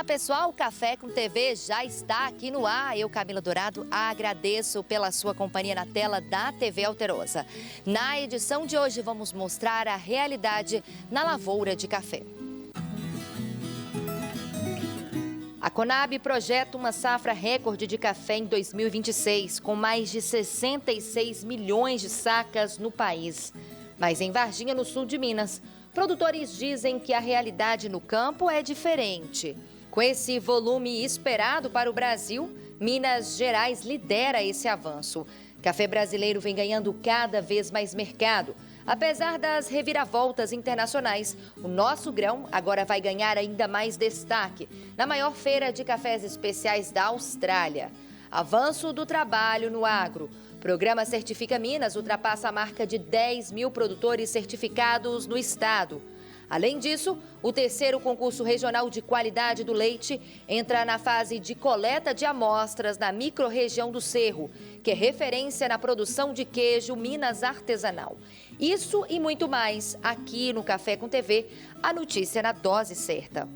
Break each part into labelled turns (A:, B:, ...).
A: pessoal, o Café com TV já está aqui no ar. Eu, Camila Dourado, agradeço pela sua companhia na tela da TV Alterosa. Na edição de hoje vamos mostrar a realidade na lavoura de café. A Conab projeta uma safra recorde de café em 2026, com mais de 66 milhões de sacas no país. Mas em Varginha, no sul de Minas, produtores dizem que a realidade no campo é diferente. Com esse volume esperado para o Brasil, Minas Gerais lidera esse avanço. Café brasileiro vem ganhando cada vez mais mercado. Apesar das reviravoltas internacionais, o nosso grão agora vai ganhar ainda mais destaque na maior feira de cafés especiais da Austrália. Avanço do trabalho no agro. Programa Certifica Minas ultrapassa a marca de 10 mil produtores certificados no estado. Além disso, o terceiro concurso regional de qualidade do leite entra na fase de coleta de amostras na microrregião do Cerro, que é referência na produção de queijo Minas artesanal. Isso e muito mais aqui no Café com TV, a notícia na dose certa.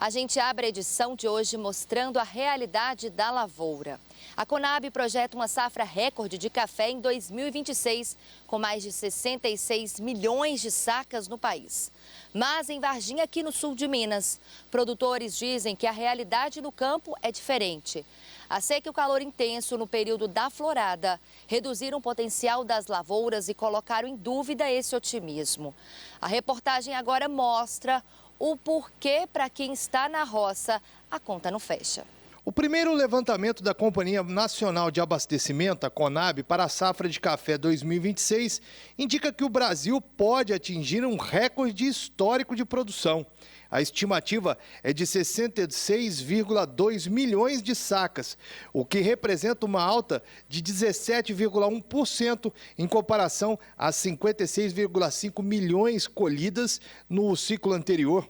A: A gente abre a edição de hoje mostrando a realidade da lavoura. A Conab projeta uma safra recorde de café em 2026, com mais de 66 milhões de sacas no país. Mas em Varginha, aqui no sul de Minas, produtores dizem que a realidade no campo é diferente. A seca e o calor intenso no período da florada reduziram o potencial das lavouras e colocaram em dúvida esse otimismo. A reportagem agora mostra o porquê, para quem está na roça, a conta não fecha.
B: O primeiro levantamento da Companhia Nacional de Abastecimento, a Conab, para a safra de café 2026, indica que o Brasil pode atingir um recorde histórico de produção. A estimativa é de 66,2 milhões de sacas, o que representa uma alta de 17,1% em comparação às 56,5 milhões colhidas no ciclo anterior.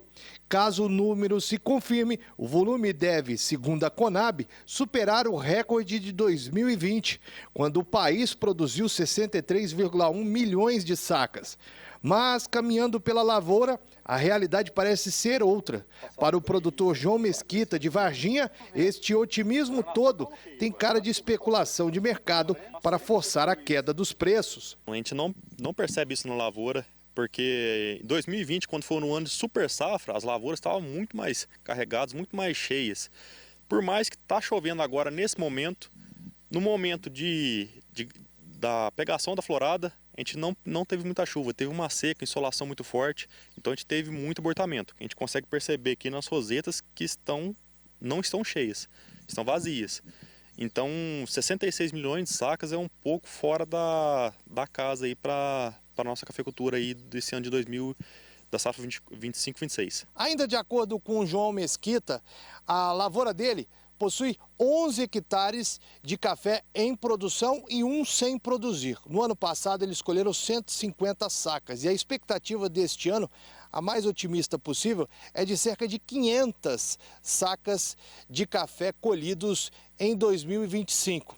B: Caso o número se confirme, o volume deve, segundo a Conab, superar o recorde de 2020, quando o país produziu 63,1 milhões de sacas. Mas, caminhando pela lavoura, a realidade parece ser outra. Para o produtor João Mesquita, de Varginha, este otimismo todo tem cara de especulação de mercado para forçar a queda dos preços.
C: A gente não percebe isso na lavoura, porque em 2020, quando foi no ano de super safra, as lavouras estavam muito mais carregadas, muito mais cheias. Por mais que está chovendo agora nesse momento, no momento da pegação da florada, a gente não teve muita chuva, teve uma seca, insolação muito forte, então a gente teve muito abortamento. A gente consegue perceber aqui nas rosetas que não estão cheias, estão vazias. Então 66 milhões de sacas é um pouco fora da casa aí para a nossa cafeicultura aí desse ano de 2000, da safra 25-26.
B: Ainda de acordo com o João Mesquita, a lavoura dele possui 11 hectares de café em produção e um sem produzir. No ano passado, eles escolheram 150 sacas e a expectativa deste ano, a mais otimista possível, é de cerca de 500 sacas de café colhidos em 2025.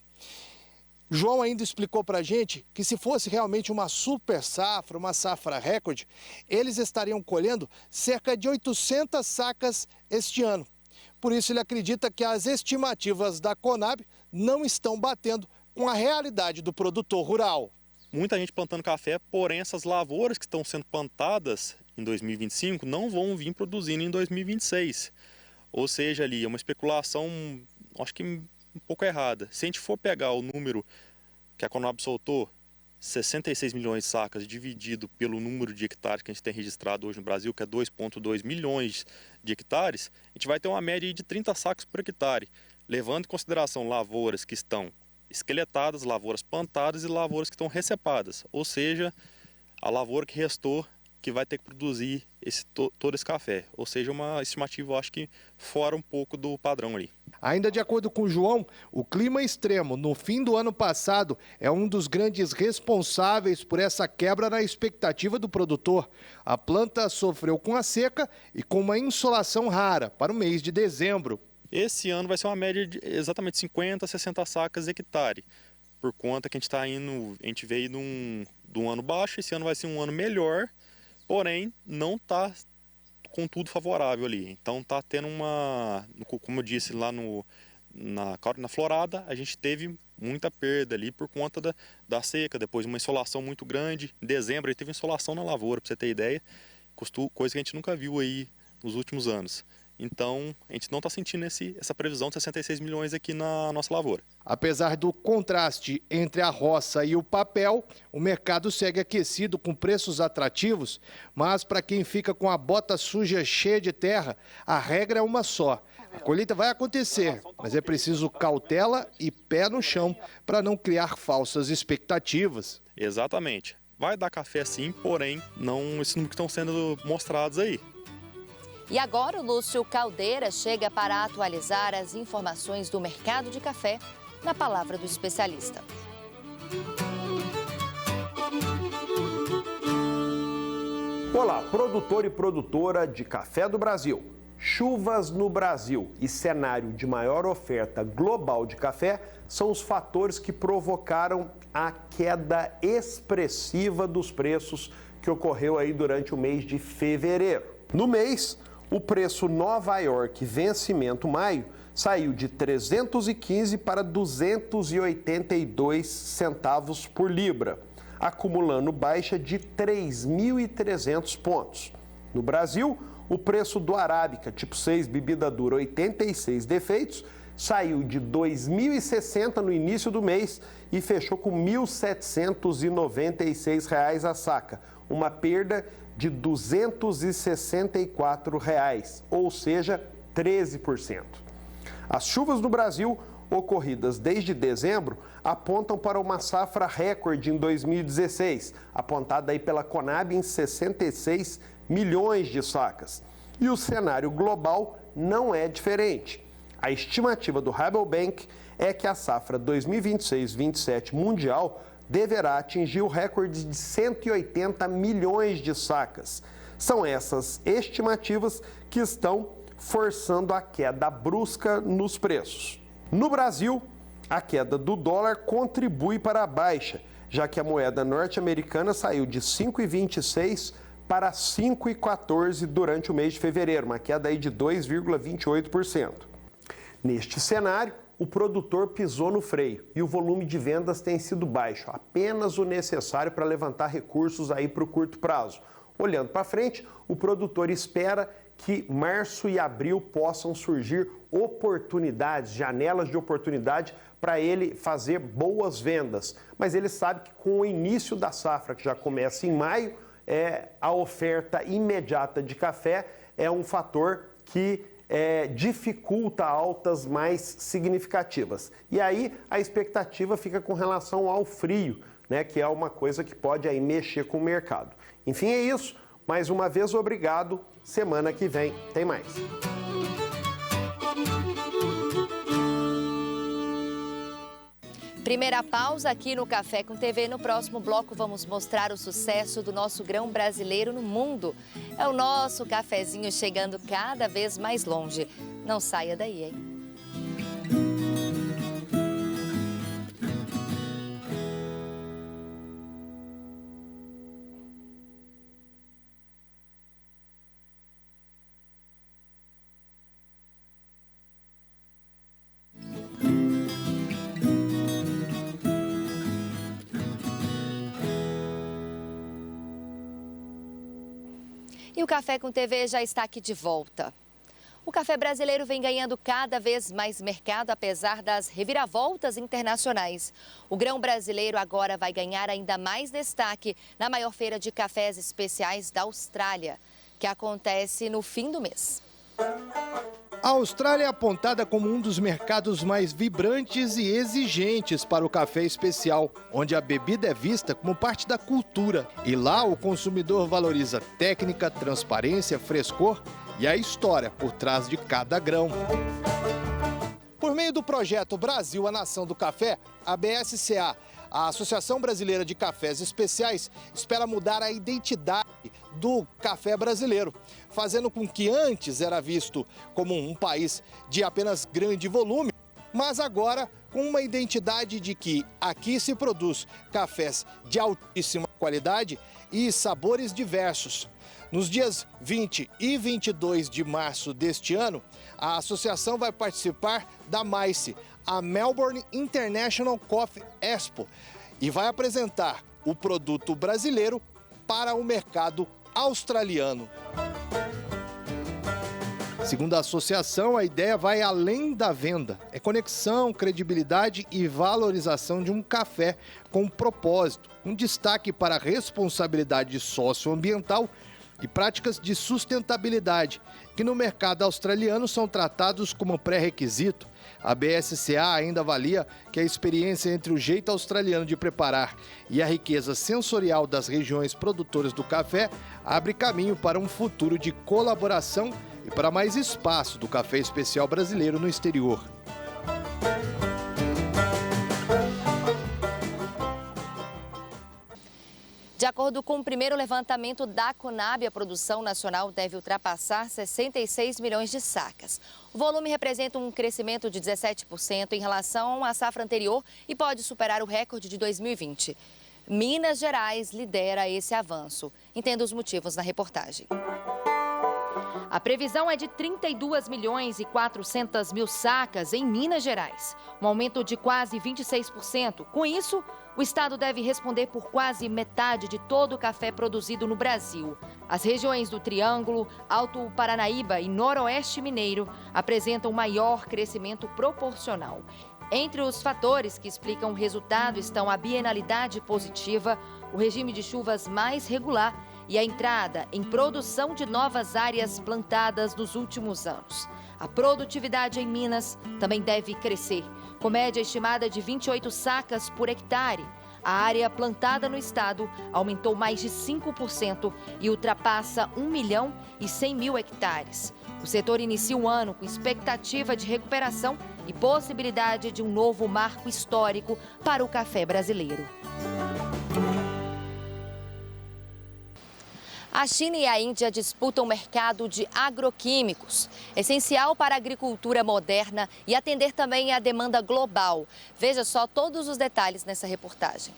B: João ainda explicou para a gente que se fosse realmente uma super safra, uma safra recorde, eles estariam colhendo cerca de 800 sacas este ano. Por isso, ele acredita que as estimativas da Conab não estão batendo com a realidade do produtor rural.
C: Muita gente plantando café, porém essas lavouras que estão sendo plantadas em 2025 não vão vir produzindo em 2026. Ou seja, ali é uma especulação, acho que um pouco errada. Se a gente for pegar o número que a Conab soltou, 66 milhões de sacas dividido pelo número de hectares que a gente tem registrado hoje no Brasil, que é 2,2 milhões de hectares, a gente vai ter uma média de 30 sacos por hectare, levando em consideração lavouras que estão esqueletadas, lavouras plantadas e lavouras que estão recepadas, ou seja, a lavoura que restou que vai ter que produzir todo esse café, ou seja, uma estimativa, eu acho que fora um pouco do padrão ali.
B: Ainda de acordo com o João, o clima extremo no fim do ano passado é um dos grandes responsáveis por essa quebra na expectativa do produtor. A planta sofreu com a seca e com uma insolação rara para o mês de dezembro.
C: Esse ano vai ser uma média de exatamente 50 a 60 sacas hectare. por conta que a gente veio de um ano baixo, esse ano vai ser um ano melhor, porém não está com tudo favorável ali. Então está tendo como eu disse lá na florada, a gente teve muita perda ali por conta da seca, depois de uma insolação muito grande. Em dezembro a gente teve insolação na lavoura, para você ter ideia, coisa que a gente nunca viu aí nos últimos anos. Então, a gente não está sentindo essa previsão de 66 milhões aqui na nossa lavoura.
B: Apesar do contraste entre a roça e o papel, o mercado segue aquecido com preços atrativos, mas para quem fica com a bota suja cheia de terra, a regra é uma só. A colheita vai acontecer, mas é preciso cautela e pé no chão para não criar falsas expectativas.
C: Exatamente. Vai dar café sim, porém, não esses números que estão sendo mostrados aí.
A: E agora o Lúcio Caldeira chega para atualizar as informações do mercado de café na palavra do especialista.
D: Olá, produtor e produtora de café do Brasil. Chuvas no Brasil e cenário de maior oferta global de café são os fatores que provocaram a queda expressiva dos preços que ocorreu aí durante o mês de fevereiro. No mês, o preço Nova York vencimento maio saiu de 315 para 282 centavos por libra, acumulando baixa de 3.300 pontos. No Brasil, o preço do Arábica tipo 6, bebida dura 86 defeitos, saiu de R$ 2.060 no início do mês e fechou com R$ 1.796 a saca, uma perda de R$ 264, ou seja, 13%. As chuvas no Brasil, ocorridas desde dezembro, apontam para uma safra recorde em 2016, apontada aí pela Conab em 66 milhões de sacas. E o cenário global não é diferente. A estimativa do Rabobank é que a safra 2026-27 mundial deverá atingir o recorde de 180 milhões de sacas. São essas estimativas que estão forçando a queda brusca nos preços. No Brasil, a queda do dólar contribui para a baixa, já que a moeda norte-americana saiu de 5,26 para 5,14 durante o mês de fevereiro, uma queda aí de 2,28%. Neste cenário, o produtor pisou no freio e o volume de vendas tem sido baixo, apenas o necessário para levantar recursos aí para o curto prazo. Olhando para frente, o produtor espera que março e abril possam surgir oportunidades, janelas de oportunidade para ele fazer boas vendas. Mas ele sabe que com o início da safra, que já começa em maio, a oferta imediata de café é um fator que dificulta altas mais significativas. E aí a expectativa fica com relação ao frio, né, que é uma coisa que pode aí mexer com o mercado. Enfim, é isso. Mais uma vez, obrigado. Semana que vem tem mais.
A: Primeira pausa aqui no Café com TV. No próximo bloco vamos mostrar o sucesso do nosso grão brasileiro no mundo. É o nosso cafezinho chegando cada vez mais longe. Não saia daí, hein? E o Café com TV já está aqui de volta. O café brasileiro vem ganhando cada vez mais mercado, apesar das reviravoltas internacionais. O grão brasileiro agora vai ganhar ainda mais destaque na maior feira de cafés especiais da Austrália, que acontece no fim do mês.
B: A Austrália é apontada como um dos mercados mais vibrantes e exigentes para o café especial, onde a bebida é vista como parte da cultura. E lá o consumidor valoriza técnica, transparência, frescor e a história por trás de cada grão. Por meio do projeto Brasil, a Nação do Café, a BSCA, a Associação Brasileira de Cafés Especiais, espera mudar a identidade do café brasileiro, fazendo com que antes era visto como um país de apenas grande volume, mas agora com uma identidade de que aqui se produz cafés de altíssima qualidade e sabores diversos. Nos dias 20 e 22 de março deste ano, a associação vai participar da MICE, a Melbourne International Coffee Expo, e vai apresentar o produto brasileiro para o mercado australiano. Segundo a associação, a ideia vai além da venda. É conexão, credibilidade e valorização de um café com propósito. Um destaque para a responsabilidade socioambiental e práticas de sustentabilidade, que no mercado australiano são tratados como pré-requisito. A BSCA ainda avalia que a experiência entre o jeito australiano de preparar e a riqueza sensorial das regiões produtoras do café abre caminho para um futuro de colaboração e para mais espaço do café especial brasileiro no exterior.
A: De acordo com o primeiro levantamento da Conab, a produção nacional deve ultrapassar 66 milhões de sacas. O volume representa um crescimento de 17% em relação à safra anterior e pode superar o recorde de 2020. Minas Gerais lidera esse avanço. Entenda os motivos na reportagem. A previsão é de 32 milhões e 400 mil sacas em Minas Gerais, um aumento de quase 26%. Com isso, o estado deve responder por quase metade de todo o café produzido no Brasil. As regiões do Triângulo, Alto Paranaíba e Noroeste Mineiro apresentam maior crescimento proporcional. Entre os fatores que explicam o resultado estão a bienalidade positiva, o regime de chuvas mais regular e a entrada em produção de novas áreas plantadas nos últimos anos. A produtividade em Minas também deve crescer, com média estimada de 28 sacas por hectare. A área plantada no estado aumentou mais de 5% e ultrapassa 1.100.000 hectares. O setor inicia o ano com expectativa de recuperação e possibilidade de um novo marco histórico para o café brasileiro. A China e a Índia disputam o mercado de agroquímicos, essencial para a agricultura moderna e atender também à demanda global. Veja só todos os detalhes nessa reportagem.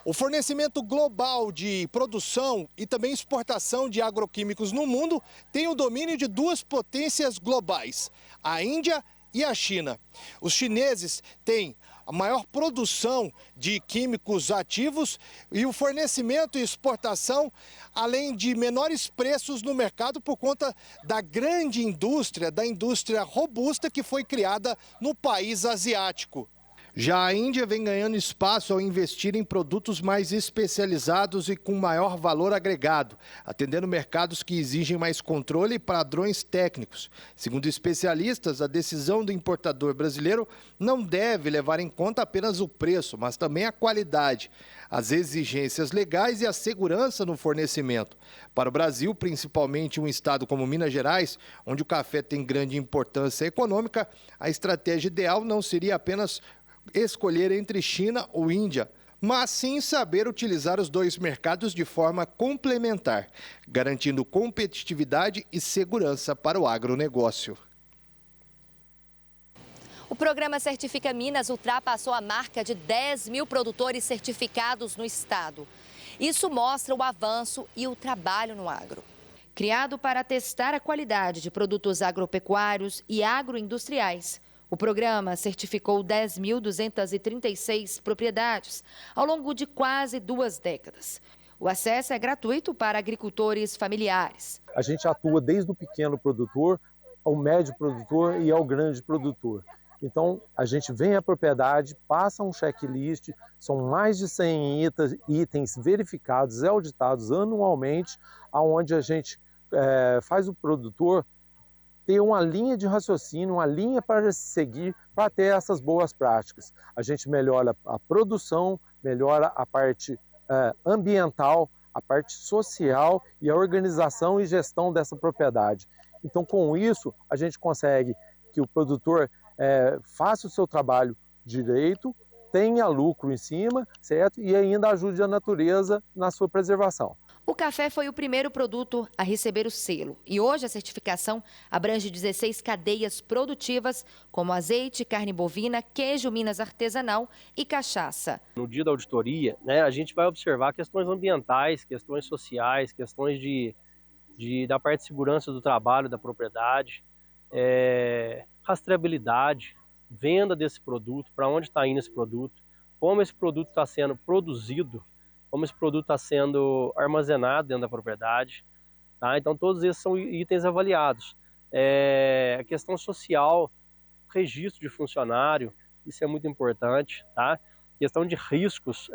B: O fornecimento global de produção e também exportação de agroquímicos no mundo tem o domínio de duas potências globais, a Índia e a China. Os chineses têm a maior produção de químicos ativos e o fornecimento e exportação, além de menores preços no mercado por conta da grande indústria, da indústria robusta que foi criada no país asiático. Já a Índia vem ganhando espaço ao investir em produtos mais especializados e com maior valor agregado, atendendo mercados que exigem mais controle e padrões técnicos. Segundo especialistas, a decisão do importador brasileiro não deve levar em conta apenas o preço, mas também a qualidade, as exigências legais e a segurança no fornecimento. Para o Brasil, principalmente um estado como Minas Gerais, onde o café tem grande importância econômica, a estratégia ideal não seria apenas escolher entre China ou Índia, mas sim saber utilizar os dois mercados de forma complementar, garantindo competitividade e segurança para o agronegócio.
A: O programa Certifica Minas ultrapassou a marca de 10 mil produtores certificados no estado. Isso mostra o avanço e o trabalho no agro. Criado para testar a qualidade de produtos agropecuários e agroindustriais, o programa certificou 10.236 propriedades ao longo de quase 2 décadas. O acesso é gratuito para agricultores familiares.
E: A gente atua desde o pequeno produtor ao médio produtor e ao grande produtor. Então, a gente vem à propriedade, passa um checklist, são mais de 100 itens verificados e auditados anualmente, onde a gente faz o produtor ter uma linha de raciocínio, uma linha para seguir para ter essas boas práticas. A gente melhora a produção, melhora a parte ambiental, a parte social e a organização e gestão dessa propriedade. Então, com isso, a gente consegue que o produtor faça o seu trabalho direito, tenha lucro em cima, certo? E ainda ajude a natureza na sua preservação.
A: O café foi o primeiro produto a receber o selo e hoje a certificação abrange 16 cadeias produtivas, como azeite, carne bovina, queijo Minas artesanal e cachaça.
F: No dia da auditoria, né, a gente vai observar questões ambientais, questões sociais, questões da parte de segurança do trabalho, da propriedade, rastreabilidade, venda desse produto, para onde está indo esse produto, como esse produto está sendo produzido, como esse produto está sendo armazenado dentro da propriedade. Tá? Então, todos esses são itens avaliados. A questão social, registro de funcionário, isso é muito importante. Tá? Questão de riscos,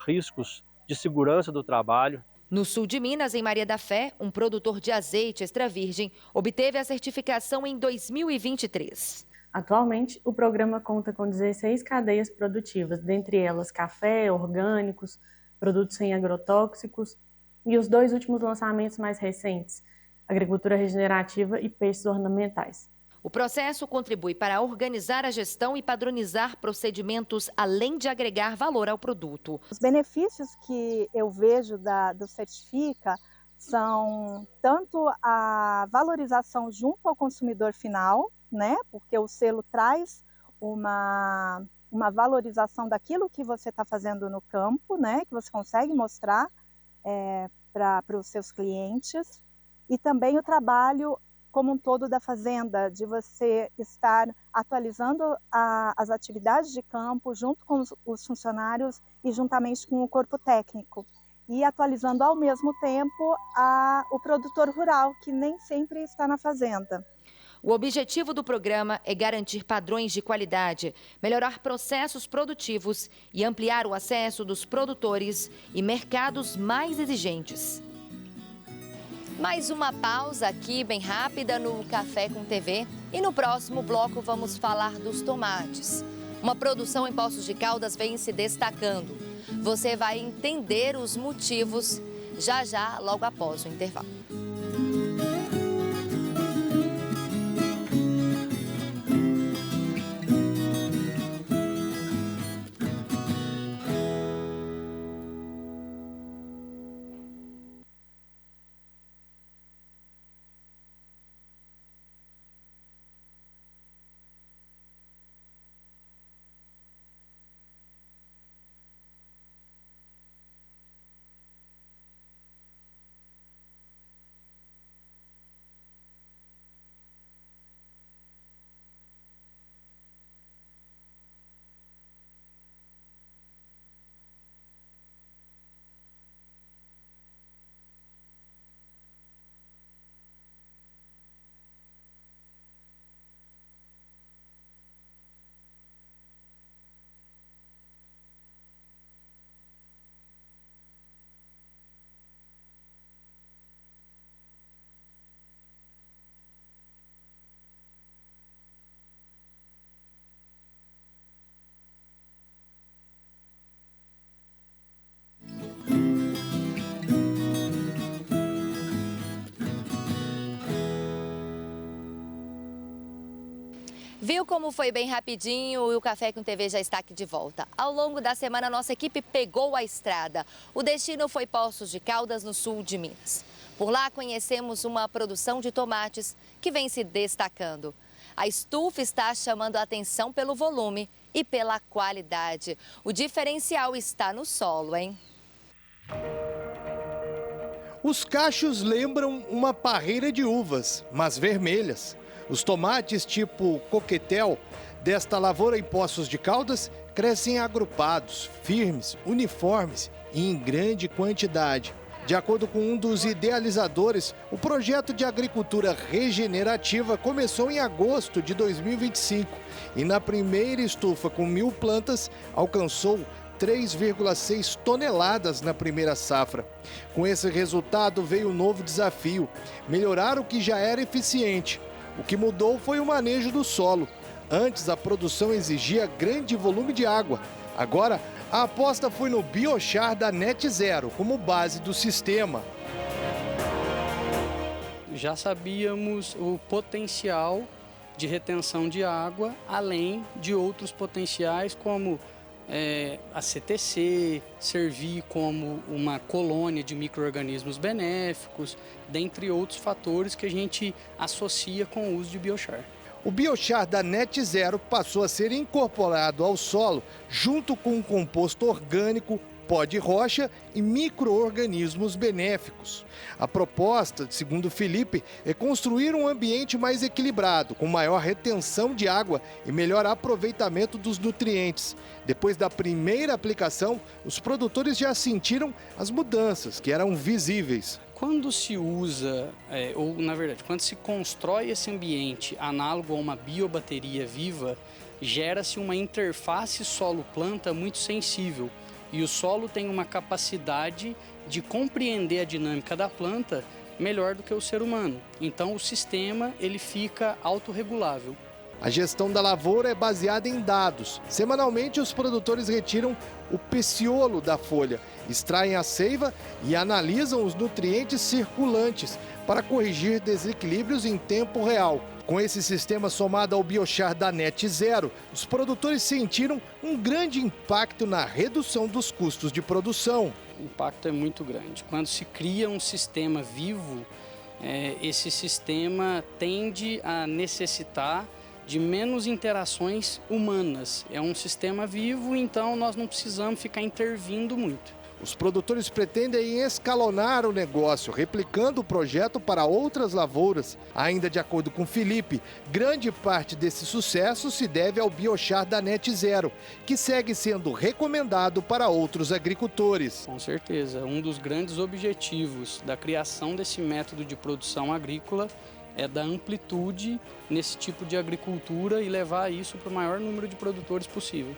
F: riscos de segurança do trabalho.
A: No sul de Minas, em Maria da Fé, um produtor de azeite extra virgem obteve a certificação em 2023.
G: Atualmente, o programa conta com 16 cadeias produtivas, dentre elas café, orgânicos, produtos sem agrotóxicos e os 2 últimos lançamentos mais recentes, agricultura regenerativa e peixes ornamentais.
A: O processo contribui para organizar a gestão e padronizar procedimentos, além de agregar valor ao produto.
H: Os benefícios que eu vejo do Certifica são tanto a valorização junto ao consumidor final, né? Porque o selo traz uma valorização daquilo que você está fazendo no campo, né? Que você consegue mostrar para os seus clientes, e também o trabalho como um todo da fazenda, de você estar atualizando as atividades de campo junto com os funcionários e juntamente com o corpo técnico, e atualizando ao mesmo tempo o produtor rural, que nem sempre está na fazenda.
A: O objetivo do programa é garantir padrões de qualidade, melhorar processos produtivos e ampliar o acesso dos produtores e mercados mais exigentes. Mais uma pausa aqui, bem rápida, no Café com TV. E no próximo bloco vamos falar dos tomates. Uma produção em Poços de Caldas vem se destacando. Você vai entender os motivos já, logo após o intervalo. Viu como foi bem rapidinho e o Café com TV já está aqui de volta. Ao longo da semana, nossa equipe pegou a estrada. O destino foi Poços de Caldas, no sul de Minas. Por lá, conhecemos uma produção de tomates que vem se destacando. A estufa está chamando a atenção pelo volume e pela qualidade. O diferencial está no solo, hein?
B: Os cachos lembram uma parreira de uvas, mas vermelhas. Os tomates tipo coquetel desta lavoura em Poços de Caldas crescem agrupados, firmes, uniformes e em grande quantidade. De acordo com um dos idealizadores, o projeto de agricultura regenerativa começou em agosto de 2025 e na primeira estufa com 1.000 plantas alcançou 3,6 toneladas na primeira safra. Com esse resultado veio um novo desafio: melhorar o que já era eficiente. O que mudou foi o manejo do solo. Antes, a produção exigia grande volume de água. Agora, a aposta foi no biochar da Net Zero como base do sistema.
I: Já sabíamos o potencial de retenção de água, além de outros potenciais como a CTC, servir como uma colônia de micro-organismos benéficos, dentre outros fatores que a gente associa com o uso de biochar.
B: O biochar da Net Zero passou a ser incorporado ao solo junto com um composto orgânico, pó de rocha e micro-organismos benéficos. A proposta, segundo Felipe, é construir um ambiente mais equilibrado, com maior retenção de água e melhor aproveitamento dos nutrientes. Depois da primeira aplicação, os produtores já sentiram as mudanças, que eram visíveis.
I: Quando se usa, ou na verdade, quando se constrói esse ambiente análogo a uma biobateria viva, gera-se uma interface solo-planta muito sensível. E o solo tem uma capacidade de compreender a dinâmica da planta melhor do que o ser humano. Então o sistema ele fica autorregulável.
B: A gestão da lavoura é baseada em dados. Semanalmente, os produtores retiram o peciolo da folha, extraem a seiva e analisam os nutrientes circulantes para corrigir desequilíbrios em tempo real. Com esse sistema somado ao biochar da Net Zero, os produtores sentiram um grande impacto na redução dos custos de produção.
I: O impacto é muito grande. Quando se cria um sistema vivo, esse sistema tende a necessitar de menos interações humanas. É um sistema vivo, então nós não precisamos ficar intervindo muito.
B: Os produtores pretendem escalonar o negócio, replicando o projeto para outras lavouras. Ainda de acordo com Felipe, grande parte desse sucesso se deve ao biochar da Net Zero, que segue sendo recomendado para outros agricultores.
I: Com certeza, um dos grandes objetivos da criação desse método de produção agrícola é dar amplitude nesse tipo de agricultura e levar isso para o maior número de produtores possível.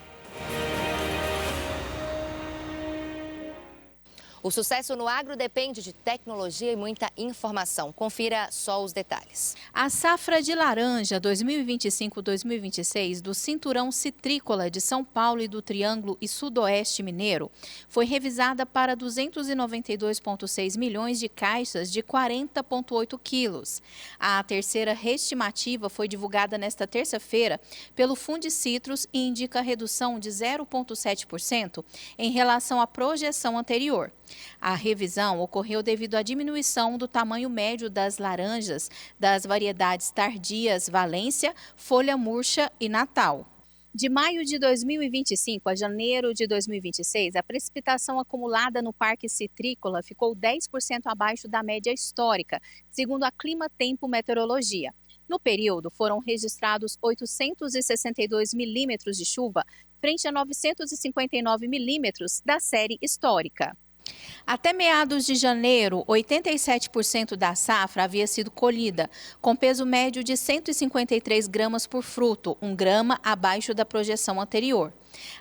A: O sucesso no agro depende de tecnologia e muita informação. Confira só os detalhes.
J: A safra de laranja 2025-2026 do Cinturão Citrícola de São Paulo e do Triângulo e Sudoeste Mineiro foi revisada para 292,6 milhões de caixas de 40,8 quilos. A terceira reestimativa foi divulgada nesta terça-feira pelo Fundecitrus e indica redução de 0,7% em relação à projeção anterior. A revisão ocorreu devido à diminuição do tamanho médio das laranjas das variedades tardias Valência, Folha Murcha e Natal. De maio de 2025 a janeiro de 2026, a precipitação acumulada no Parque Citrícola ficou 10% abaixo da média histórica, segundo a Clima Tempo Meteorologia. No período, foram registrados 862 milímetros de chuva, frente a 959 milímetros da série histórica. Até meados de janeiro, 87% da safra havia sido colhida, com peso médio de 153 gramas por fruto, 1 grama abaixo da projeção anterior.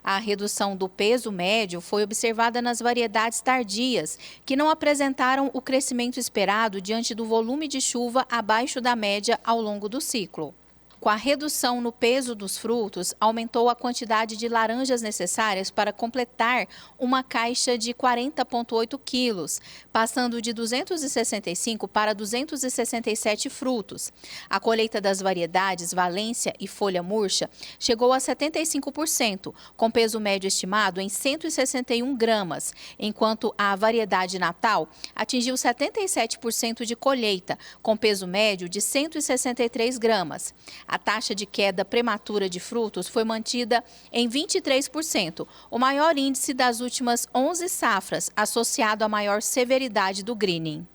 J: A redução do peso médio foi observada nas variedades tardias, que não apresentaram o crescimento esperado diante do volume de chuva abaixo da média ao longo do ciclo. Com a redução no peso dos frutos, aumentou a quantidade de laranjas necessárias para completar uma caixa de 40,8 quilos, passando de 265 para 267 frutos. A colheita das variedades Valência e Folha Murcha chegou a 75%, com peso médio estimado em 161 gramas, enquanto a variedade Natal atingiu 77% de colheita, com peso médio de 163 gramas. A taxa de queda prematura de frutos foi mantida em 23%, o maior índice das últimas 11 safras, associado à maior severidade do greening.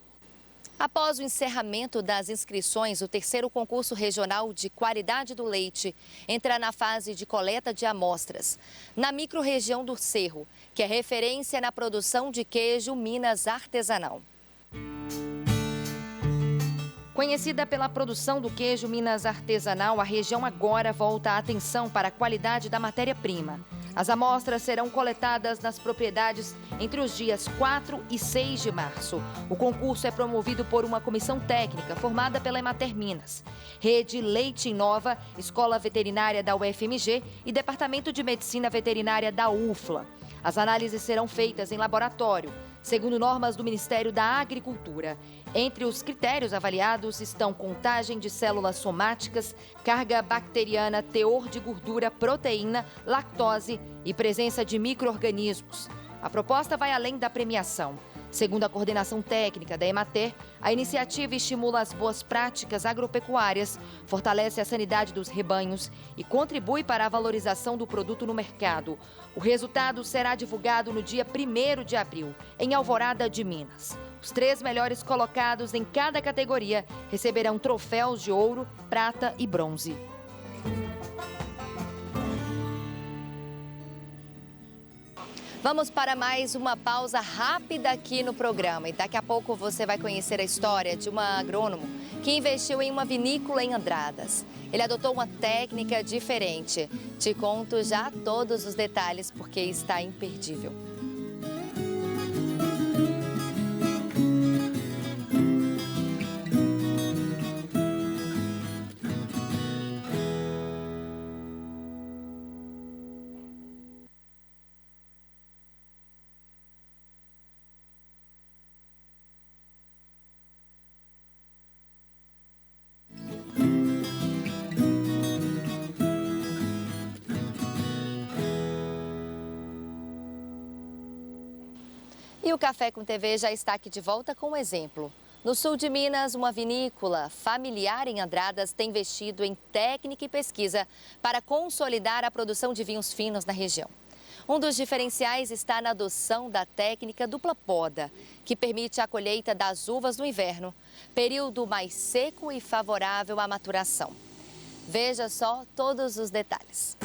A: Após o encerramento das inscrições, o terceiro concurso regional de qualidade do leite entra na fase de coleta de amostras, na microrregião do Cerro, que é referência na produção de queijo Minas artesanal. Conhecida pela produção do queijo Minas artesanal, a região agora volta a atenção para a qualidade da matéria-prima. As amostras serão coletadas nas propriedades entre os dias 4 e 6 de março. O concurso é promovido por uma comissão técnica formada pela Emater Minas, Rede Leite Inova, Escola Veterinária da UFMG e Departamento de Medicina Veterinária da UFLA. As análises serão feitas em laboratório, segundo normas do Ministério da Agricultura. Entre os critérios avaliados estão contagem de células somáticas, carga bacteriana, teor de gordura, proteína, lactose e presença de micro-organismos. A proposta vai além da premiação. Segundo a coordenação técnica da Emater, a iniciativa estimula as boas práticas agropecuárias, fortalece a sanidade dos rebanhos e contribui para a valorização do produto no mercado. O resultado será divulgado no dia 1º de abril, em Alvorada de Minas. Os 3 melhores colocados em cada categoria receberão troféus de ouro, prata e bronze. Vamos para mais uma pausa rápida aqui no programa e daqui a pouco você vai conhecer a história de uma agrônomo que investiu em uma vinícola em Andradas. Ele adotou uma técnica diferente. Te conto já todos os detalhes porque está imperdível. E o Café com TV já está aqui de volta com um exemplo. No sul de Minas, uma vinícola familiar em Andradas tem investido em técnica e pesquisa para consolidar a produção de vinhos finos na região. Um dos diferenciais está na adoção da técnica dupla poda, que permite a colheita das uvas no inverno, período mais seco e favorável à maturação. Veja só todos os detalhes.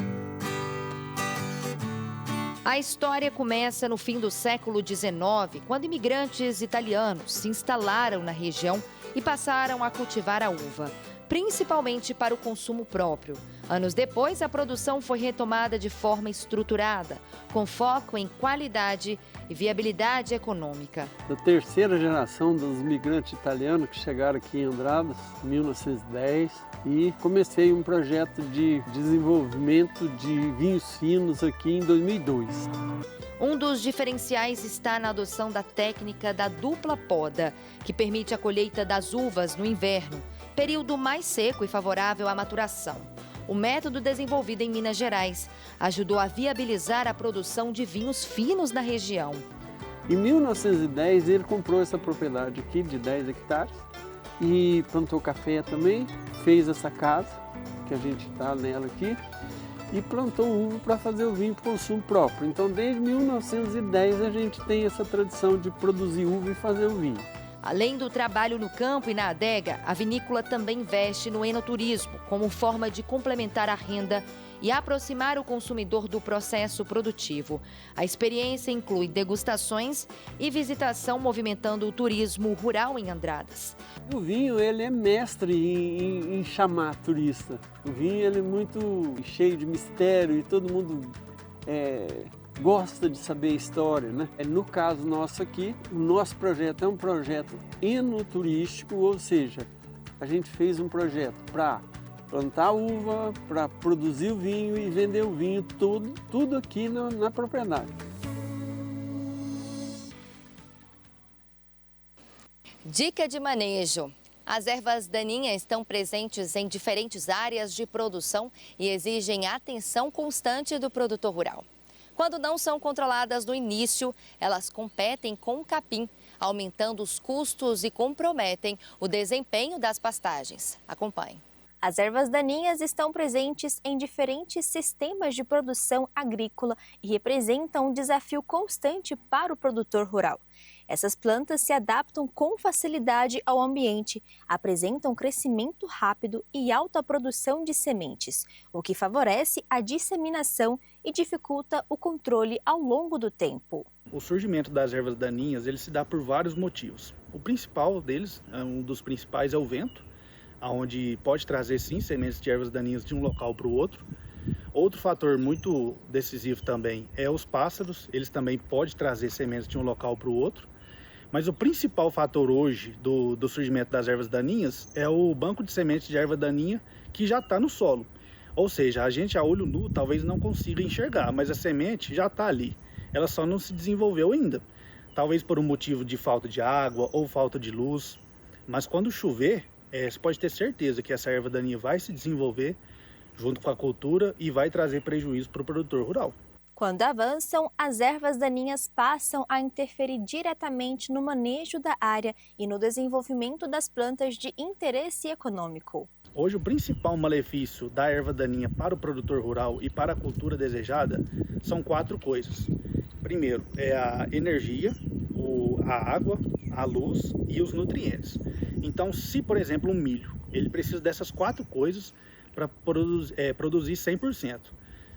A: A história começa no fim do século XIX, quando imigrantes italianos se instalaram na região e passaram a cultivar a uva, principalmente para o consumo próprio. Anos depois, a produção foi retomada de forma estruturada, com foco em qualidade e viabilidade econômica.
K: Da terceira geração dos imigrantes italianos que chegaram aqui em Andradas, em 1910, e comecei um projeto de desenvolvimento de vinhos finos aqui em 2002.
A: Um dos diferenciais está na adoção da técnica da dupla poda, que permite a colheita das uvas no inverno, período mais seco e favorável à maturação. O método desenvolvido em Minas Gerais ajudou a viabilizar a produção de vinhos finos na região.
K: Em 1910, ele comprou essa propriedade aqui de 10 hectares e plantou café também, fez essa casa, que a gente está nela aqui, e plantou uva para fazer o vinho para consumo próprio. Então, desde 1910, a gente tem essa tradição de produzir uva e fazer o vinho.
A: Além do trabalho no campo e na adega, a vinícola também investe no enoturismo, como forma de complementar a renda e aproximar o consumidor do processo produtivo. A experiência inclui degustações e visitação movimentando o turismo rural em Andradas.
K: O vinho, ele é mestre em chamar turista. O vinho, ele é muito cheio de mistério e todo mundo gosta de saber a história, né? No caso nosso aqui, o nosso projeto é um projeto enoturístico, ou seja, a gente fez um projeto para plantar uva, para produzir o vinho e vender o vinho, tudo aqui na propriedade.
A: Dica de manejo. As ervas daninhas estão presentes em diferentes áreas de produção e exigem atenção constante do produtor rural. Quando não são controladas no início, elas competem com o capim, aumentando os custos e comprometem o desempenho das pastagens. Acompanhe.
L: As ervas daninhas estão presentes em diferentes sistemas de produção agrícola e representam um desafio constante para o produtor rural. Essas plantas se adaptam com facilidade ao ambiente, apresentam crescimento rápido e alta produção de sementes, o que favorece a disseminação e dificulta o controle ao longo do tempo.
M: O surgimento das ervas daninhas ele se dá por vários motivos. O principal deles, um dos principais, é o vento, onde pode trazer sim sementes de ervas daninhas de um local para o outro. Outro fator muito decisivo também é os pássaros, eles também podem trazer sementes de um local para o outro. Mas o principal fator hoje do surgimento das ervas daninhas é o banco de sementes de erva daninha que já está no solo. Ou seja, a gente a olho nu talvez não consiga enxergar, mas a semente já está ali. Ela só não se desenvolveu ainda. talvez por um motivo de falta de água ou falta de luz. Mas quando chover, você pode ter certeza que essa erva daninha vai se desenvolver junto com a cultura e vai trazer prejuízo para o produtor rural.
L: Quando avançam, as ervas daninhas passam a interferir diretamente no manejo da área e no desenvolvimento das plantas de interesse econômico.
M: Hoje, o principal malefício da erva daninha para o produtor rural e para a cultura desejada são 4 coisas. Primeiro, é a energia, a água, a luz e os nutrientes. Então, se, por exemplo, um milho, ele precisa dessas 4 coisas para produzir 100%.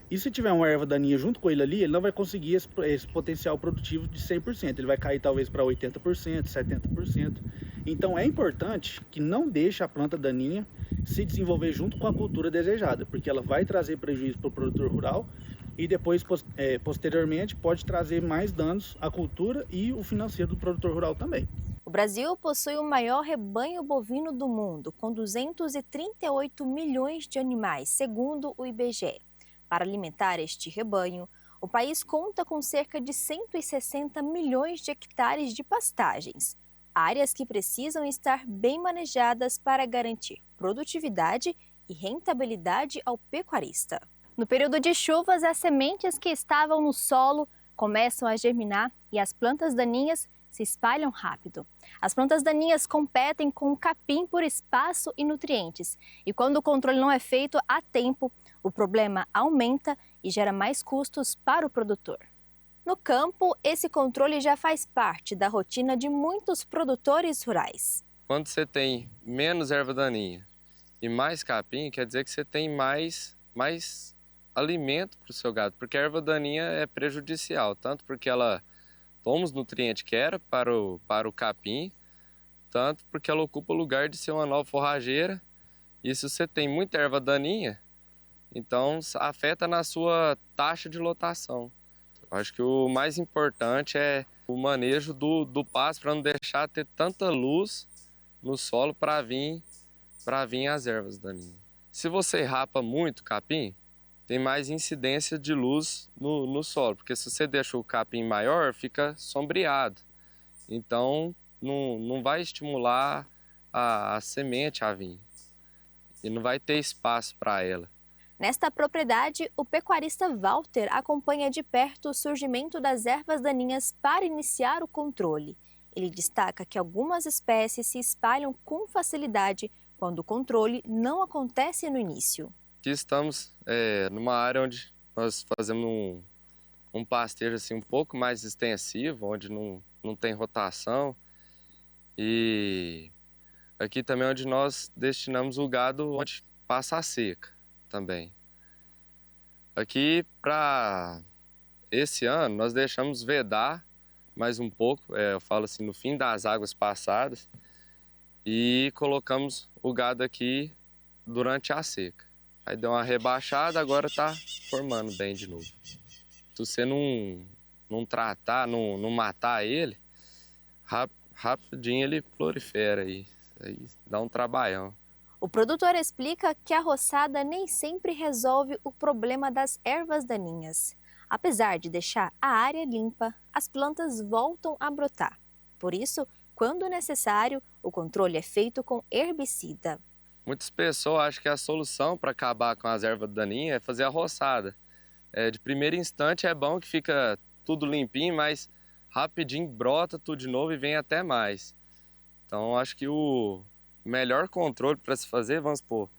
M: E se tiver uma erva daninha junto com ele ali, ele não vai conseguir esse potencial produtivo de 100%. Ele vai cair talvez para 80%, 70%. Então é importante que não deixe a planta daninha se desenvolver junto com a cultura desejada, porque ela vai trazer prejuízo para o produtor rural e depois, posteriormente, pode trazer mais danos à cultura e o financeiro do produtor rural também.
L: O Brasil possui o maior rebanho bovino do mundo, com 238 milhões de animais, segundo o IBGE. Para alimentar este rebanho, o país conta com cerca de 160 milhões de hectares de pastagens, áreas que precisam estar bem manejadas para garantir produtividade e rentabilidade ao pecuarista. No período de chuvas, as sementes que estavam no solo começam a germinar e as plantas daninhas se espalham rápido. As plantas daninhas competem com o capim por espaço e nutrientes, e quando o controle não é feito a tempo, o problema aumenta e gera mais custos para o produtor. No campo, esse controle já faz parte da rotina de muitos produtores rurais.
N: Quando você tem menos erva daninha e mais capim, quer dizer que você tem mais alimento para o seu gado, porque a erva daninha é prejudicial, tanto porque ela toma os nutrientes que era para o capim, tanto porque ela ocupa o lugar de ser uma nova forrageira. E se você tem muita erva daninha, então afeta na sua taxa de lotação. Eu acho que o mais importante é o manejo do pasto para não deixar ter tanta luz no solo para vir as ervas daninhas. Se você rapa muito capim, tem mais incidência de luz no solo, porque se você deixa o capim maior, fica sombreado. Então, não vai estimular a semente a vir e não vai ter espaço para ela.
L: Nesta propriedade, o pecuarista Walter acompanha de perto o surgimento das ervas daninhas para iniciar o controle. Ele destaca que algumas espécies se espalham com facilidade quando o controle não acontece no início.
N: Aqui estamos numa área onde nós fazemos um pastejo assim, um pouco mais extensivo, onde não tem rotação. E aqui também é onde nós destinamos o gado onde passa a seca também. Aqui, para esse ano, nós deixamos vedar mais um pouco, eu falo assim, no fim das águas passadas, e colocamos o gado aqui durante a seca. Aí deu uma rebaixada, agora está formando bem de novo. Se você não tratar, não matar ele, rapidinho ele prolifera aí dá um trabalhão.
L: O produtor explica que a roçada nem sempre resolve o problema das ervas daninhas. Apesar de deixar a área limpa, as plantas voltam a brotar. Por isso, quando necessário, o controle é feito com herbicida.
N: Muitas pessoas acham que a solução para acabar com as ervas daninhas é fazer a roçada. De primeiro instante é bom que fica tudo limpinho, mas rapidinho brota tudo de novo e vem até mais. Então acho que o melhor controle para se fazer, vamos supor,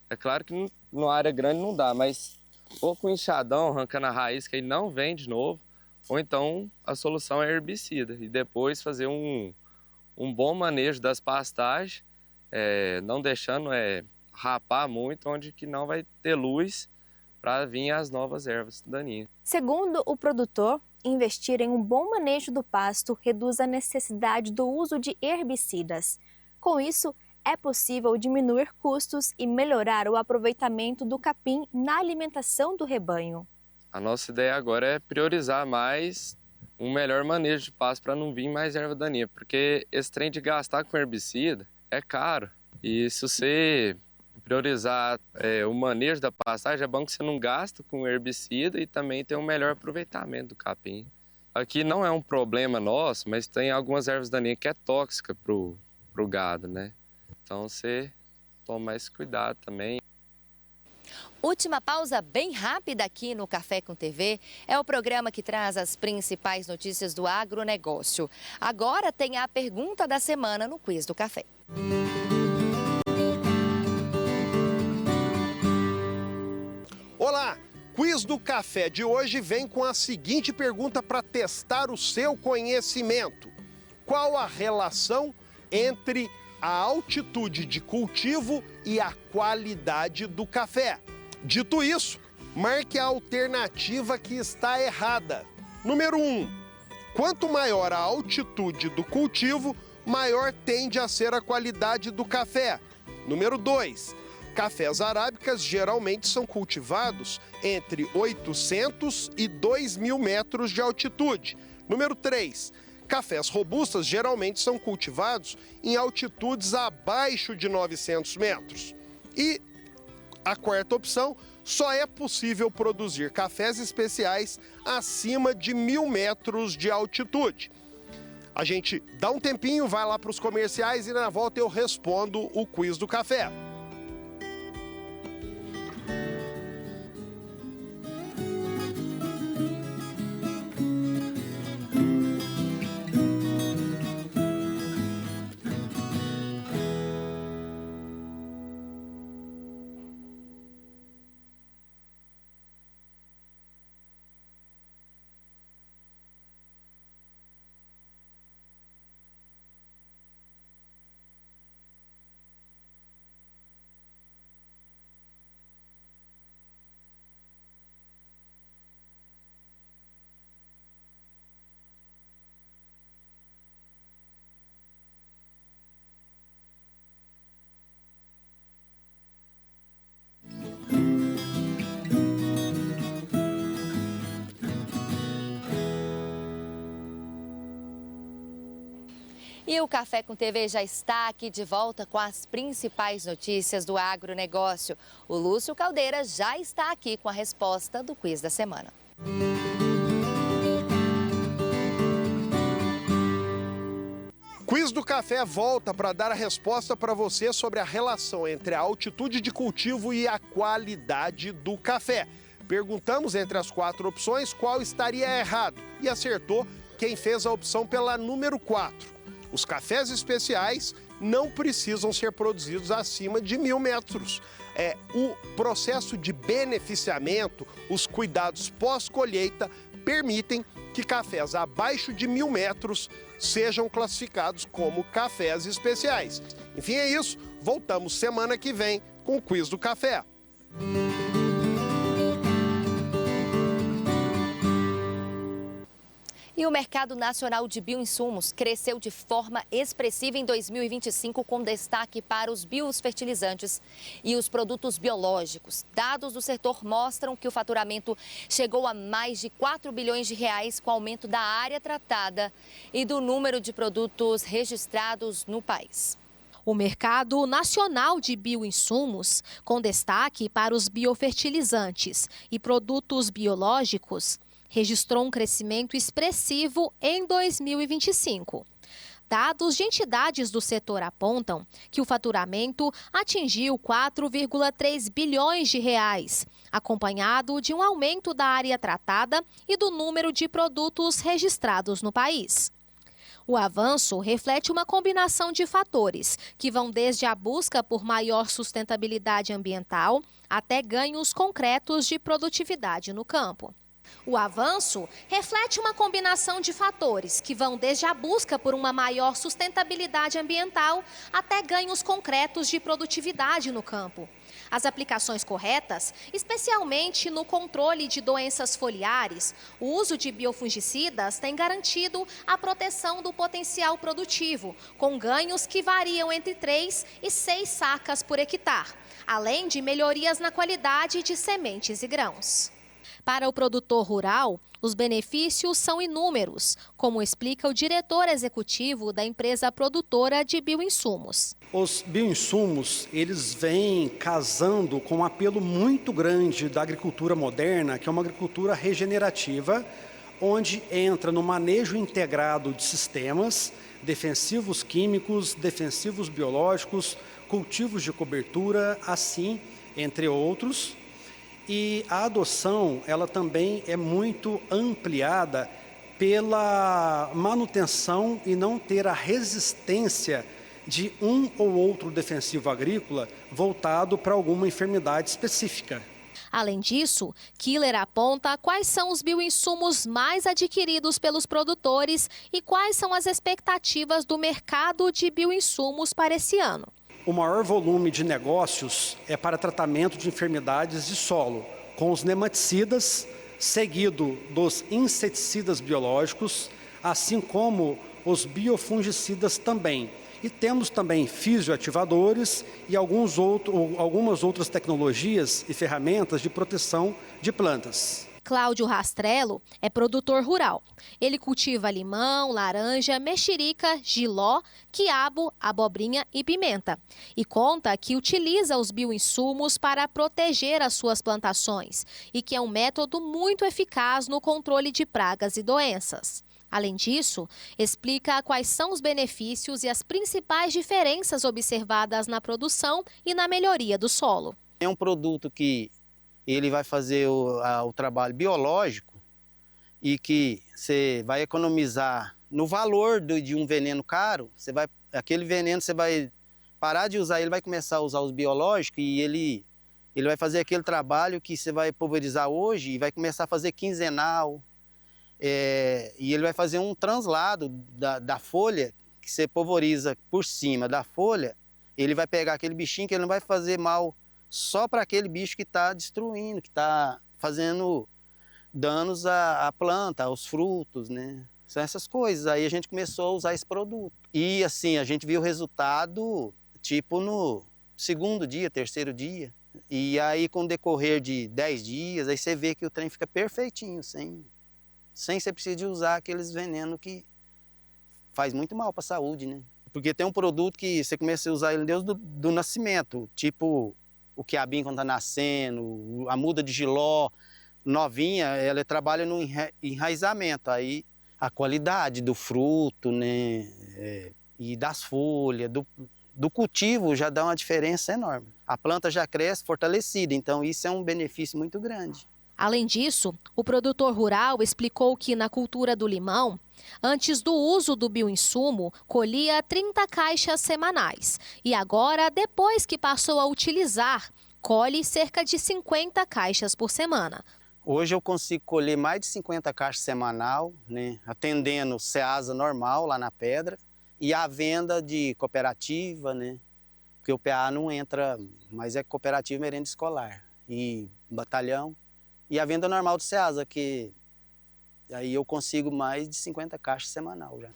N: é claro que numa área grande não dá, mas ou com enxadão arrancando a raiz que aí não vem de novo, ou então a solução é herbicida e depois fazer um bom manejo das pastagens, não deixando rapar muito, onde que não vai ter luz para vir as novas ervas daninhas.
L: Segundo o produtor, investir em um bom manejo do pasto reduz a necessidade do uso de herbicidas. Com isso, é possível diminuir custos e melhorar o aproveitamento do capim na alimentação do rebanho.
N: A nossa ideia agora é priorizar mais um melhor manejo de pasto para não vir mais erva daninha, porque esse trem de gastar com herbicida é caro. E se você priorizar o manejo da pastagem, é bom que você não gasta com herbicida e também tem um melhor aproveitamento do capim. Aqui não é um problema nosso, mas tem algumas ervas daninhas que é tóxica pro gado, né? Então você toma mais cuidado também.
A: Última pausa bem rápida aqui no Café com TV. É o programa que traz as principais notícias do agronegócio. Agora tem a pergunta da semana no Quiz do Café.
D: Olá! Quiz do Café de hoje vem com a seguinte pergunta para testar o seu conhecimento. Qual a relação entre a altitude de cultivo e a qualidade do café? Dito isso, marque a alternativa que está errada. Número 1. Quanto maior a altitude do cultivo, maior tende a ser a qualidade do café. Número 2. Cafés arábicas geralmente são cultivados entre 800 e 2.000 metros de altitude. Número 3. Cafés robustas geralmente são cultivados em altitudes abaixo de 900 metros. E a quarta opção, só é possível produzir cafés especiais acima de 1.000 metros de altitude. A gente dá um tempinho, vai lá para os comerciais e na volta eu respondo o quiz do café.
A: E o Café com TV já está aqui de volta com as principais notícias do agronegócio. O Lúcio Caldeira já está aqui com a resposta do quiz da semana.
D: Quiz do Café volta para dar a resposta para você sobre a relação entre a altitude de cultivo e a qualidade do café. Perguntamos entre as 4 opções qual estaria errado e acertou quem fez a opção pela número 4. Os cafés especiais não precisam ser produzidos acima de 1.000 metros. O processo de beneficiamento, os cuidados pós-colheita, permitem que cafés abaixo de 1.000 metros sejam classificados como cafés especiais. Enfim, é isso. Voltamos semana que vem com o Quiz do Café.
A: E o mercado nacional de bioinsumos cresceu de forma expressiva em 2025, com destaque para os biofertilizantes e os produtos biológicos. Dados do setor mostram que o faturamento chegou a mais de 4 bilhões de reais, com aumento da área tratada e do número de produtos registrados no país.
O: O mercado nacional de bioinsumos, com destaque para os biofertilizantes e produtos biológicos, registrou um crescimento expressivo em 2025. Dados de entidades do setor apontam que o faturamento atingiu 4,3 bilhões de reais, acompanhado de um aumento da área tratada e do número de produtos registrados no país. O avanço reflete uma combinação de fatores que vão desde a busca por maior sustentabilidade ambiental até ganhos concretos de produtividade no campo. O avanço reflete uma combinação de fatores que vão desde a busca por uma maior sustentabilidade ambiental até ganhos concretos de produtividade no campo. As aplicações corretas, especialmente no controle de doenças foliares, o uso de biofungicidas tem garantido a proteção do potencial produtivo, com ganhos que variam entre 3 e 6 sacas por hectare, além de melhorias na qualidade de sementes e grãos. Para o produtor rural, os benefícios são inúmeros, como explica o diretor executivo da empresa produtora de bioinsumos.
P: Os bioinsumos, eles vêm casando com um apelo muito grande da agricultura moderna, que é uma agricultura regenerativa, onde entra no manejo integrado de sistemas, defensivos químicos, defensivos biológicos, cultivos de cobertura, assim, entre outros. E a adoção, ela também é muito ampliada pela manutenção e não ter a resistência de um ou outro defensivo agrícola voltado para alguma enfermidade específica.
O: Além disso, Killer aponta quais são os bioinsumos mais adquiridos pelos produtores e quais são as expectativas do mercado de bioinsumos para esse ano.
P: O maior volume de negócios é para tratamento de enfermidades de solo, com os nematicidas, seguido dos inseticidas biológicos, assim como os biofungicidas também. E temos também fisioativadores e algumas outras tecnologias e ferramentas de proteção de plantas.
O: Cláudio Rastrello é produtor rural. Ele cultiva limão, laranja, mexerica, jiló, quiabo, abobrinha e pimenta. E conta que utiliza os bioinsumos para proteger as suas plantações e que é um método muito eficaz no controle de pragas e doenças. Além disso, explica quais são os benefícios e as principais diferenças observadas na produção e na melhoria do solo.
Q: É um produto que ele vai fazer o trabalho biológico e que você vai economizar no valor de um veneno caro. Aquele veneno você vai parar de usar, ele vai começar a usar os biológicos e ele vai fazer aquele trabalho que você vai pulverizar hoje e vai começar a fazer quinzenal. E ele vai fazer um translado da folha, que você pulveriza por cima da folha, ele vai pegar aquele bichinho que ele não vai fazer mal só para aquele bicho que está destruindo, que está fazendo danos à planta, aos frutos, né? São essas coisas. Aí a gente começou a usar esse produto. E assim, a gente viu o resultado tipo no segundo dia, terceiro dia. E aí com o decorrer de 10 dias, aí você vê que o trem fica perfeitinho, sem você precisar de usar aqueles venenos que faz muito mal para a saúde, né? Porque tem um produto que você começa a usar ele desde do nascimento, tipo o quiabinho quando está nascendo, a muda de jiló novinha, ela trabalha no enraizamento, aí a qualidade do fruto, né, e das folhas, do cultivo já dá uma diferença enorme. A planta já cresce fortalecida, então isso é um benefício muito grande.
O: Além disso, o produtor rural explicou que na cultura do limão, antes do uso do bioinsumo, colhia 30 caixas semanais. E agora, depois que passou a utilizar, colhe cerca de 50 caixas por semana.
Q: Hoje eu consigo colher mais de 50 caixas semanal, né, atendendo Ceasa normal lá na Pedra e a venda de cooperativa, né, porque o PA não entra, mas é cooperativa merenda escolar e batalhão. E a venda normal do Ceasa, que aí eu consigo mais de 50 caixas semanal já.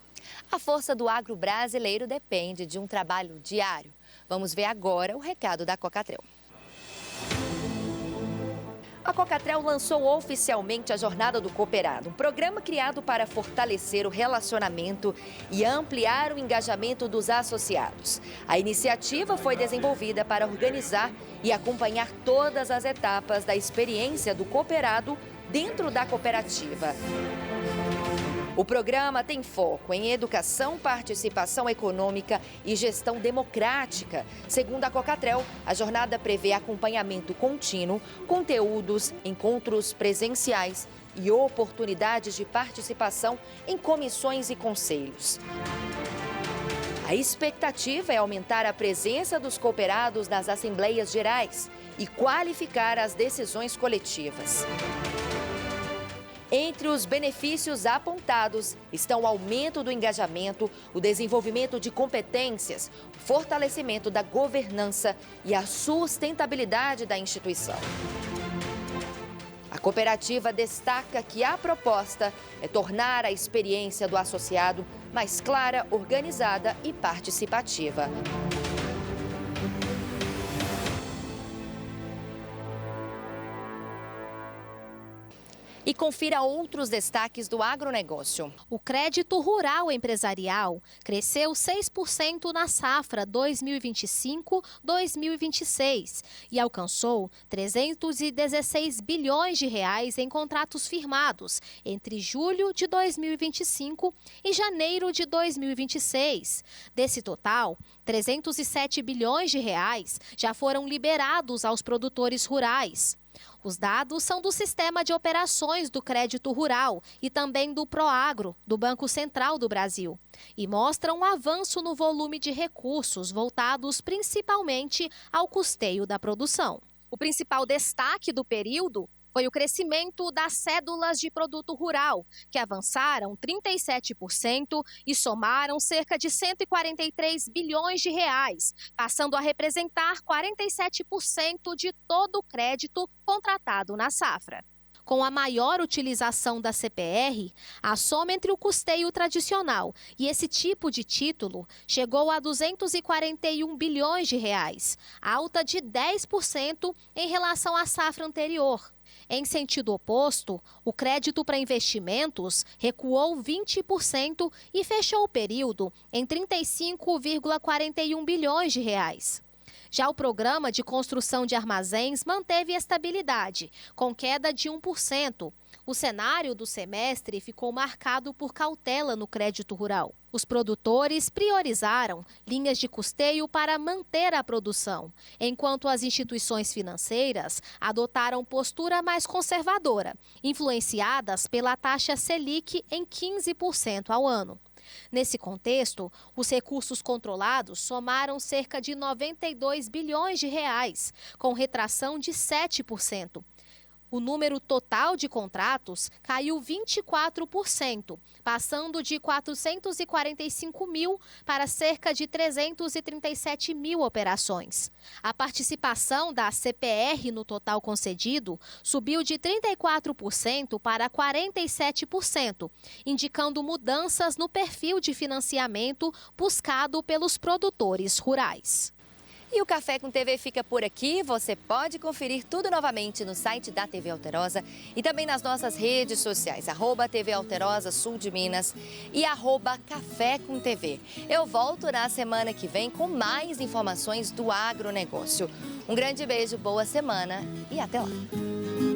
A: A força do agro brasileiro depende de um trabalho diário. Vamos ver agora o recado da Cocatrel. A Cocatrel lançou oficialmente a Jornada do Cooperado, um programa criado para fortalecer o relacionamento e ampliar o engajamento dos associados. A iniciativa foi desenvolvida para organizar e acompanhar todas as etapas da experiência do cooperado dentro da cooperativa. O programa tem foco em educação, participação econômica e gestão democrática. Segundo a Cocatrel, a jornada prevê acompanhamento contínuo, conteúdos, encontros presenciais e oportunidades de participação em comissões e conselhos. A expectativa é aumentar a presença dos cooperados nas assembleias gerais e qualificar as decisões coletivas. Entre os benefícios apontados estão o aumento do engajamento, o desenvolvimento de competências, o fortalecimento da governança e a sustentabilidade da instituição. A cooperativa destaca que a proposta é tornar a experiência do associado mais clara, organizada e participativa. E confira outros destaques do agronegócio.
O: O crédito rural empresarial cresceu 6% na safra 2025-2026 e alcançou 316 bilhões de reais em contratos firmados entre julho de 2025 e janeiro de 2026. Desse total, 307 bilhões de reais já foram liberados aos produtores rurais. Os dados são do Sistema de Operações do Crédito Rural e também do Proagro, do Banco Central do Brasil, e mostram um avanço no volume de recursos voltados principalmente ao custeio da produção. O principal destaque do período foi o crescimento das cédulas de produto rural, que avançaram 37% e somaram cerca de 143 bilhões de reais, passando a representar 47% de todo o crédito contratado na safra. Com a maior utilização da CPR, a soma entre o custeio tradicional e esse tipo de título chegou a 241 bilhões de reais, alta de 10% em relação à safra anterior. Em sentido oposto, o crédito para investimentos recuou 20% e fechou o período em 35,41 bilhões de reais. Já o programa de construção de armazéns manteve estabilidade, com queda de 1%. O cenário do semestre ficou marcado por cautela no crédito rural. Os produtores priorizaram linhas de custeio para manter a produção, enquanto as instituições financeiras adotaram postura mais conservadora, influenciadas pela taxa Selic em 15% ao ano. Nesse contexto, os recursos controlados somaram cerca de 92 bilhões de reais, com retração de 7%. O número total de contratos caiu 24%, passando de 445 mil para cerca de 337 mil operações. A participação da CPR no total concedido subiu de 34% para 47%, indicando mudanças no perfil de financiamento buscado pelos produtores rurais.
A: E o Café com TV fica por aqui. Você pode conferir tudo novamente no site da TV Alterosa e também nas nossas redes sociais, @TV Alterosa Sul de Minas e @Café com TV. Eu volto na semana que vem com mais informações do agronegócio. Um grande beijo, boa semana e até lá.